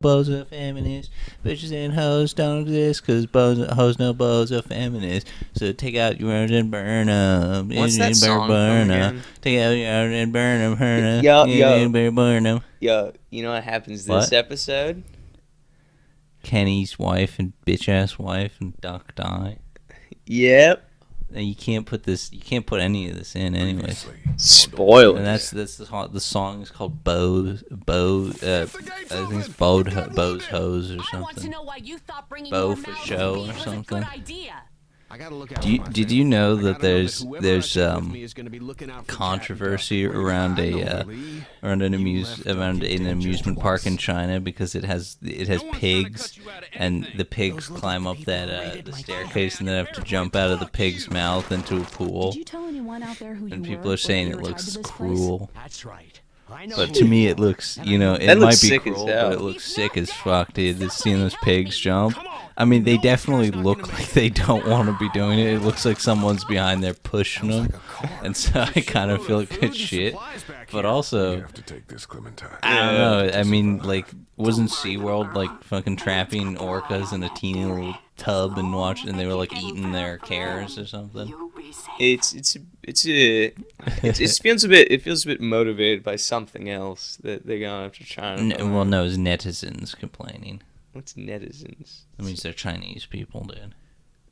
bows are feminist. Bitches and hoes don't exist because hoes no bows are feminist. So take out yours and burn them. What's that song from again? Take out yours and burn them. Yo. Burn them. Yo, you know what happens this episode? Kenny's wife and bitch ass wife and Duck die. Yep. And you can't put any of this in anyway. Spoilers. And that's the song is called I think it's Bo's Hose or something. Bow for show or something. Did you know that there's controversy around an amusement park in China because it has pigs, and the pigs climb up the staircase and then have to jump out of the pig's mouth into a pool. And people are saying it looks cruel. That's right. But to me, it looks, it might be cruel, but it looks sick as fuck, dude. Seeing those pigs jump. I mean, they definitely look like they don't want to be doing it. It looks like someone's behind there pushing them. And so I kind of feel like good shit. But also, I don't know. I mean, like, wasn't SeaWorld, like, fucking trapping orcas in a teeny little tub and they were, like, eating their carrots or something? It feels a bit motivated by something else that they're going after China. No, it's netizens complaining. What's netizens? That means they're Chinese people, dude.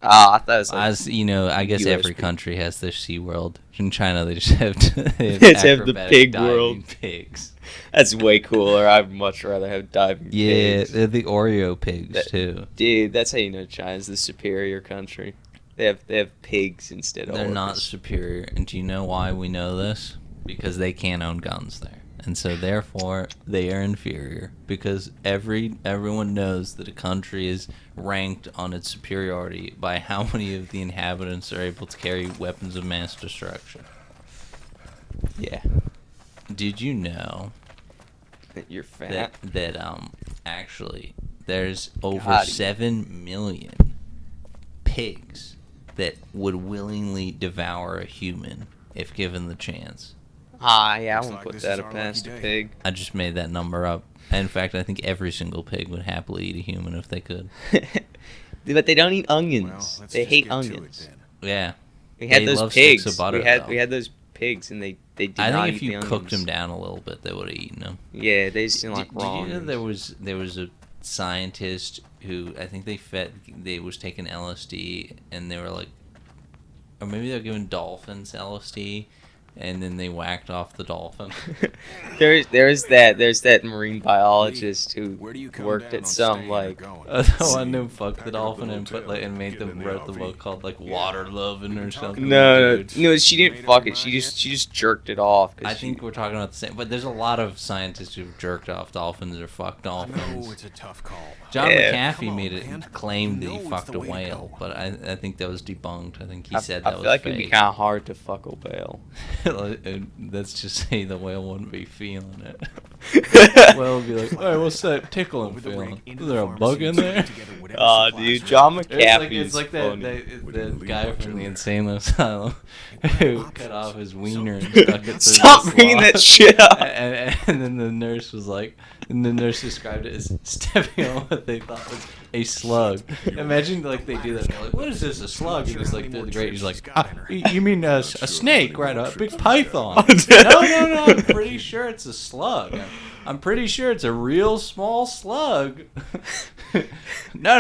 I thought it was like... I guess every country has their SeaWorld. In China, they just have the pig world. Pigs. That's way cooler. I'd much rather have diving pigs. Yeah, they're the Oreo pigs, too. Dude, that's how you know China's the superior country. They have pigs instead of They're orcas. not superior. And do you know why we know this? Because they can't own guns there. And so, therefore, they are inferior. Because everyone knows that a country is ranked on its superiority by how many of the inhabitants are able to carry weapons of mass destruction. Yeah. Did you know that you're fat? That actually, there's over 7 million pigs that would willingly devour a human if given the chance. Yeah, I won't put that past a pig. I just made that number up. In fact, I think every single pig would happily eat a human if they could. But they don't eat onions. They hate onions. Yeah. We had those pigs. We had those pigs, and they did not eat the onions. I think if you cooked them down a little bit, they would have eaten them. Yeah, they just didn't like raw onions. Did you know there was a scientist who, I think they was taking LSD, and they were like, or maybe they were giving dolphins LSD, and then they whacked off the dolphin. there's that marine biologist who worked at some like one who fucked the dolphin and wrote the book called like Water Lovin' or something. No, she didn't fuck it. She just jerked it off. I think we're talking about the same, but there's a lot of scientists who've jerked off dolphins or fucked dolphins. It's a tough call. John McAfee claimed that he fucked a whale, but I think that was debunked. I think he said that was fake. I feel like it'd be kind of hard to fuck a whale. Let's just say the whale wouldn't be feeling it. The whale would be like, "Hey, what's that tickling feeling? Is there a bug in there?" Oh, dude, John McAfee it's like that guy from the insane asylum who cut off his wiener and stuck it through. Stop bringing that shit up. And then the nurse was like, and the nurse described it as stepping on what they thought was a slug. Imagine like they do that. They're like, "What is this? A slug?" And he's like, "Through the grate." He's like, "You mean a snake, right? A big python?" No. I'm pretty sure it's a slug. I'm pretty sure it's a real small slug. No.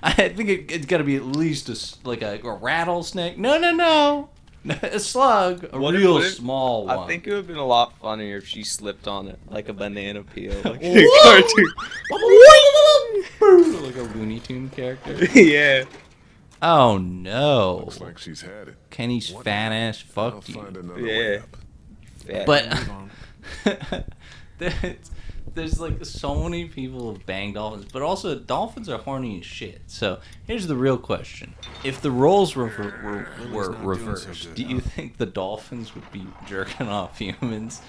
I think it's got to be at least a rattlesnake. No. A slug, real small one. I think it would have been a lot funnier if she slipped on it like a banana peel, like a cartoon. Like a Looney Tune character. Yeah. Oh no. Looks like she's had it. Kenny's fat ass fucked you. Yeah. But there's like so many people have banged dolphins, but also dolphins are horny as shit. So here's the real question: if the roles were reversed, do you think the dolphins would be jerking off humans?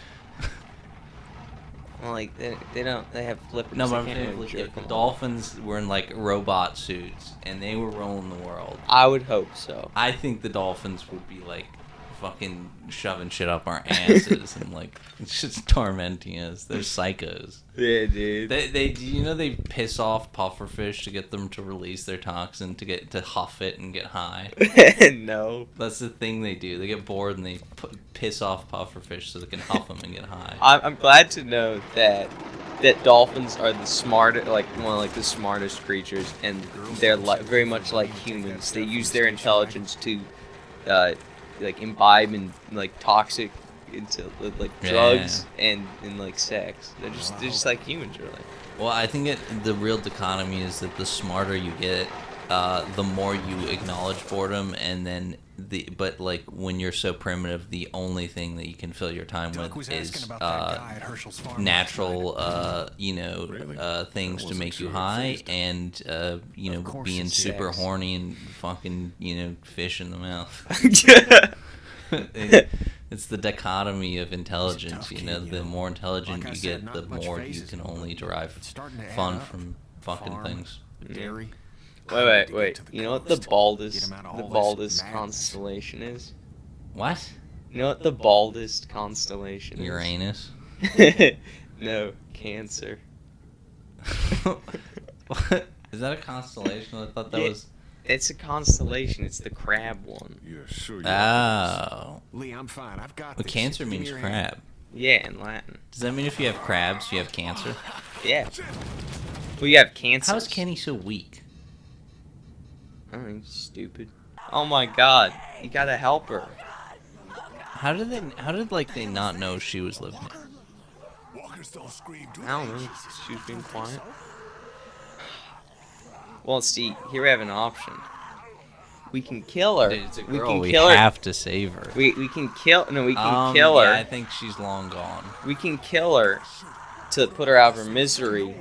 Well, like they have flippers. No, but I'm saying if the dolphins were in like robot suits and they were rolling the world, I would hope so. I think the dolphins would be like fucking shoving shit up our asses and like just tormenting us. They're psychos. Yeah, dude. They piss off pufferfish to get them to release their toxin to huff it and get high. No. That's the thing they do. They get bored and they piss off pufferfish so they can huff them and get high. I'm glad to know that dolphins are the smartest, like one of like the smartest creatures, and they're very much like humans. They use their intelligence to like imbibe in like toxic into like drugs and like sex. They're just like humans, really. Well, I think the real dichotomy is that the smarter you get, the more you acknowledge boredom, and then but like when you're so primitive, the only thing that you can fill your time with is natural, things to make you high, and being super horny and fucking fish in the mouth. It's the dichotomy of intelligence. The more intelligent you get, the more you can only derive fun from fucking things. Wait. You know what the baldest constellation is? What? You know what the baldest constellation is? Uranus? No, Cancer. What? Is that a constellation? I thought that was... It's a constellation. It's the crab one. You're sure Lee, I'm fine. I've got this. Cancer means crab. Yeah, in Latin. Does that mean if you have crabs, you have cancer? Yeah. Well, you have cancer. How is Kenny so weak? I don't know, he's stupid. Oh my god. You gotta help her. How did they not know she was living it? I don't know. She was being quiet. Well, see, here we have an option. We can kill her. Dude, it's a girl. We can We kill her. have to save her. We can kill. No, we can kill her. Yeah, I think she's long gone. We can kill her to put her out of her misery,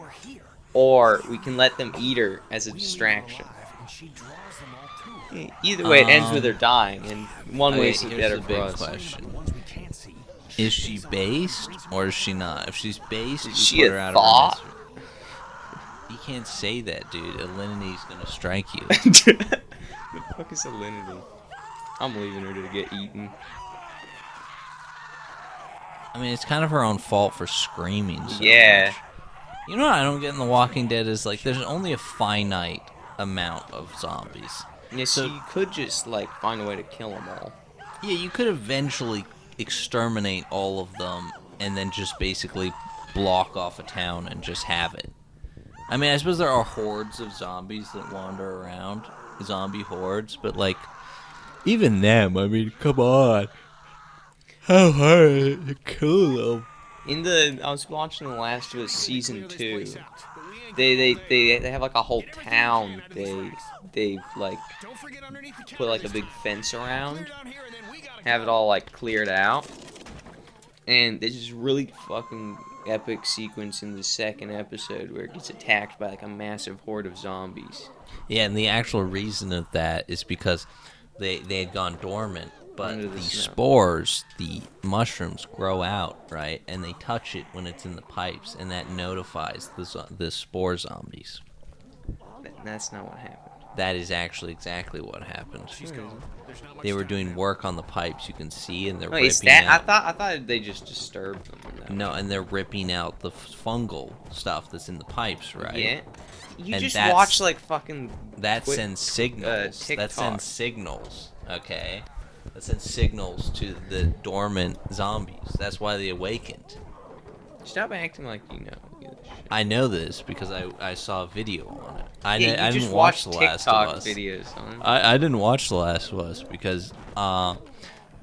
or we can let them eat her as a distraction. Either way, it ends with her dying, and one way is to get her for us. Question. Is she based or is she not? If she's based, you she put a her out thought? of her misery. You can't say that, dude. Alinity's gonna strike you. The fuck is salinity? I'm leaving her to get eaten. I mean, it's kind of her own fault for screaming so Yeah. much. You know what I don't get in The Walking Dead is, like, there's only a finite amount of zombies. Yeah, so you could just, like, find a way to kill them all. Yeah, you could eventually exterminate all of them and then just basically block off a town and just have it. I mean, I suppose there are hordes of zombies that wander around, zombie hordes, but, like, even them, I mean, come on. How hard is it to kill them? I was watching The Last of Us Season 2. They have, like, a whole town they like, put, like, a big fence around, have it all, like, cleared out, and there's this really fucking epic sequence in the second episode where it gets attacked by, like, a massive horde of zombies. Yeah, and the actual reason of that is because they had gone dormant, but the spores, the mushrooms, grow out, right? And they touch it when it's in the pipes, and that notifies the spore zombies. That's not what happened. That is actually exactly what happened. They were doing work on the pipes, you can see, and they're ripping out. I thought they just disturbed them. No, and they're ripping out the fungal stuff that's in the pipes, right? Yeah. You And just that's- watch, like, fucking... That sends signals. That TikTok. sends signals, okay? That sends signals to the dormant zombies. That's why they awakened. Stop acting like you know this shit. I know this because I saw a video on it. I You didn't just watch The watch Last of TikTok Us. videos on it. I didn't watch The Last of Us because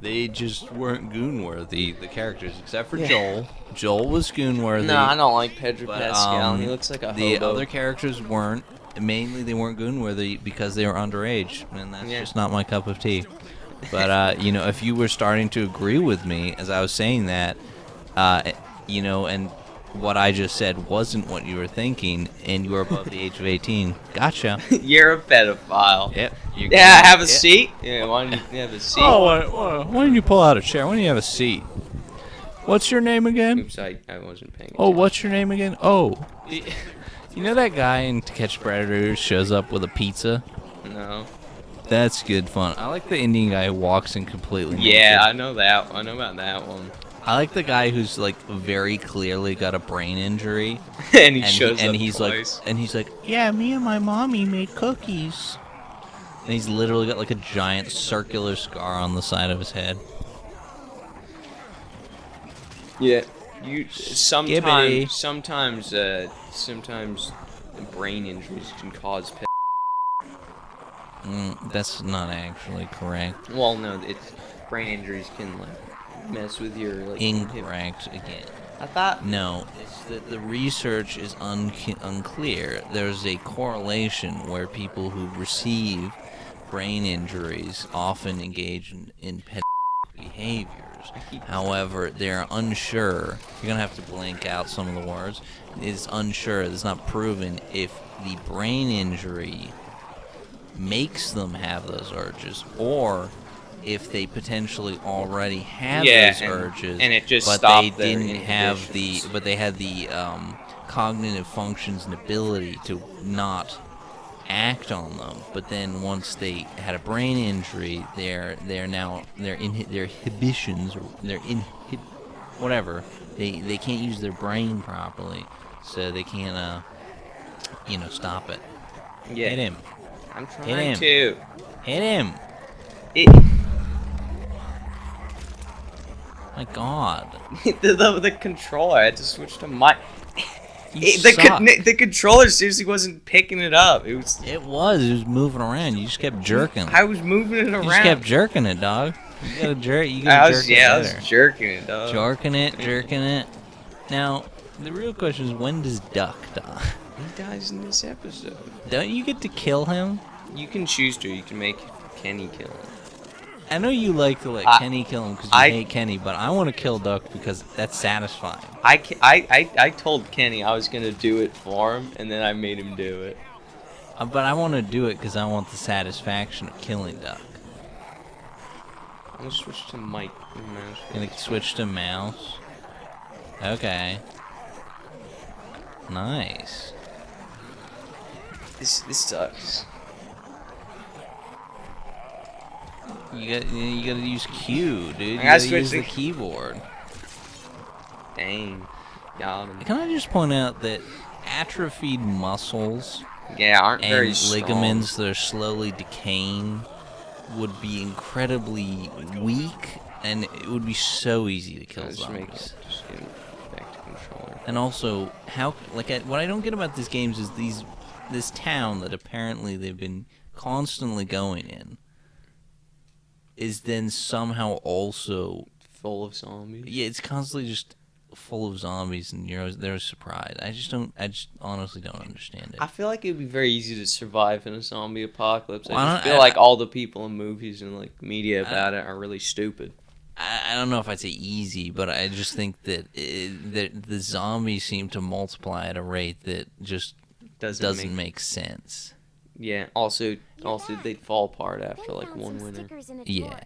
they just weren't goon-worthy, the characters, except for Joel. Joel was goon-worthy. No, I don't like Pedro But, Pascal. He looks like a the hobo. other characters weren't. Mainly, they weren't goon-worthy because they were underage, and that's just not my cup of tea. But if you were starting to agree with me as I was saying that, and what I just said wasn't what you were thinking, and you were above the age of 18, gotcha. You're a pedophile. Yep. Have a seat. Yeah, why don't you have a seat? Oh, why don't you pull out a chair? Why don't you have a seat? What's your name again? Oops, I wasn't paying attention. Oh, what's your name again? Oh. You know that guy in To Catch a Predator who shows up with a pizza? No. That's good fun. I like the Indian guy who walks in completely naked. Yeah, I know that. I know about that one. I like the guy who's like very clearly got a brain injury, And he shows up he's twice. like, yeah, me and my mommy made cookies. And he's literally got like a giant circular scar on the side of his head. Yeah. Skibbity. Sometimes brain injuries can cause. That's not actually correct. Well, no, brain injuries can like mess with your like. Incorrect again. I thought. No, it's that the research is unclear. There's a correlation where people who receive brain injuries often engage in behaviors. However, they're unsure. You're gonna have to blank out some of the words. It's unsure. It's not proven if the brain injury makes them have those urges, or if they potentially already have those urges, and it just but stopped they their didn't have inhibitions. but they had the cognitive functions and ability to not act on them. But then once they had a brain injury, their inhibitions, or whatever, they can't use their brain properly, so they can't stop it. Yeah. Hit him. I'm Hit trying him. to. Hit him. My God. the controller. I had to switch to my. You suck. The controller seriously wasn't picking it up. It was moving around. You just kept jerking. I was moving it around. You just kept jerking it, dog. You gotta jerk. I jerk it was better. jerking it, dog. Jerking it. Now, the real question is, when does Duck die? He dies in this episode. Don't you get to kill him? You can choose to. You can make Kenny kill him. I know you like to let Kenny kill him because you hate Kenny, but I want to kill Duck because that's satisfying. I told Kenny I was gonna do it for him, and then I made him do it. But I want to do it because I want the satisfaction of killing Duck. I'm gonna switch to Mike. Gonna switch to mouse. Okay. Nice. This sucks. You gotta use Q, dude. You I gotta gotta use switch the keyboard. Dang. Got him. Can I just point out that atrophied muscles aren't very and strong. ligaments that are slowly decaying would be incredibly weak, and it would be so easy to kill zombies. Just get back to controller. And also, what I don't get about these games is this town that apparently they've been constantly going in is then somehow also full of zombies. Yeah, it's constantly just full of zombies, and they're surprised. I just honestly don't understand it. I feel like it'd be very easy to survive in a zombie apocalypse. Well, I just feel like all the people in movies and like media about it are really stupid. I don't know if I'd say easy, but I just think that the zombies seem to multiply at a rate that just doesn't make sense. Yeah. Also, they'd fall apart after like one winter. Yeah.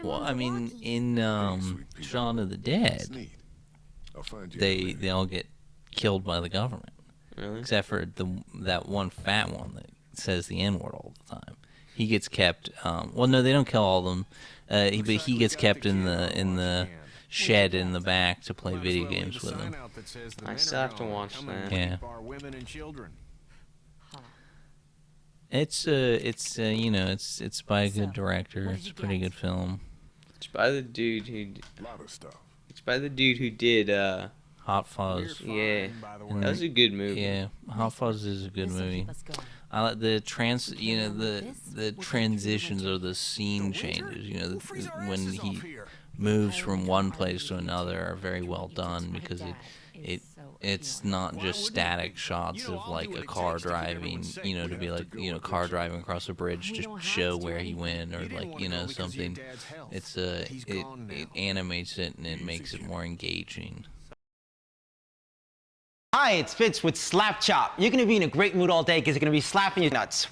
Well, I mean, in Shaun of the Dead, they all get killed by the government. Really? Except for that one fat one that says the N-word all the time. He gets kept. Well, no, they don't kill all of them. But he gets kept in the shed in the back to play video games with him. I still have to watch that. Yeah. It's by a good director. It's a pretty good film. It's by the dude who did Hot Fuzz. Yeah, that was a good movie. Yeah, Hot Fuzz is a good movie. I like the the transitions or the scene changes. When he moves from one place to another are very well done because it's not just static shots of like a car driving, to be like, car driving across a bridge to show where he went or like, something. It animates it and it makes it more engaging. Hi, it's Fitz with Slap Chop. You're gonna be in a great mood all day because you're gonna be slapping your nuts.